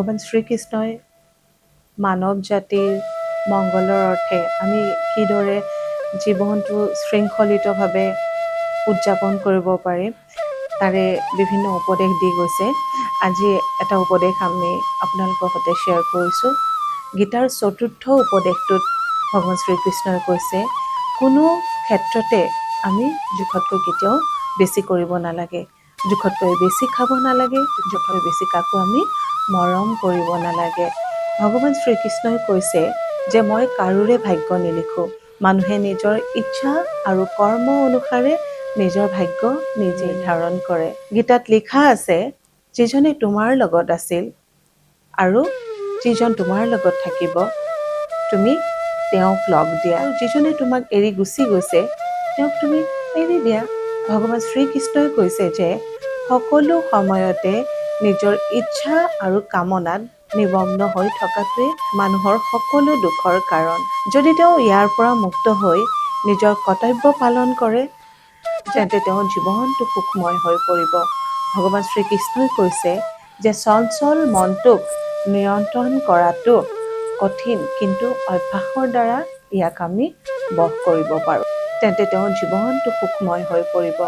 ভগৱান শ্ৰীকৃষ্ণই মানৱ জাতিৰ মংগলৰ অৰ্থে আমি কিদৰে জীৱনটো শৃংখলিতভাৱে উদযাপন কৰিব পাৰিম তাৰে বিভিন্ন উপদেশ দি গৈছে। আজি এটা উপদেশ আমি আপোনালোকৰ সৈতে শ্বেয়াৰ কৰিছোঁ। গীতাৰ ৪ৰ্থ উপদেশটোত ভগৱান শ্ৰীকৃষ্ণই কৈছে, কোনো ক্ষেত্ৰতে আমি জোখতকৈ কেতিয়াও বেছি কৰিব নালাগে, জোখতকৈ বেছি খাব নালাগে, জোখতকৈ বেছি কাকো আমি মৰম কৰিব নালাগে। ভগৱান শ্ৰীকৃষ্ণই কৈছে যে মই কাৰোৰে ভাগ্য নিলিখোঁ, মানুহে নিজৰ ইচ্ছা আৰু কৰ্ম অনুসাৰে নিজৰ ভাগ্য নিজে নিৰ্ধাৰণ কৰে। গীতাত লিখা আছে, যিজনে তোমাৰ লগত আছিল আৰু যিজন তোমাৰ লগত থাকিব তুমি তেওঁক লগ দিয়া, আৰু যিজনে তোমাক এৰি গুচি গৈছে তেওঁক তুমি এৰি দিয়া। ভগৱান শ্ৰীকৃষ্ণই কৈছে যে সকলো সময়তে নিজৰ ইচ্ছা আৰু কামনাত নিমগ্ন হৈ থকাটোৱে মানুহৰ সকলো দুখৰ কাৰণ। যদি তেওঁ ইয়াৰ পৰা মুক্ত হৈ নিজৰ কৰ্তব্য পালন কৰে তেন্তে তেওঁৰ জীৱনটো সুখময় হৈ পৰিব। ভগৱান শ্ৰীকৃষ্ণই কৈছে যে চঞ্চল মনটোক নিয়ন্ত্ৰণ কৰাটো কঠিন, কিন্তু অভ্যাসৰ দ্বাৰা ইয়াক আমি বশ কৰিব পাৰোঁ, তেন্তে তেওঁৰ জীৱনটো সুখময় হৈ পৰিব।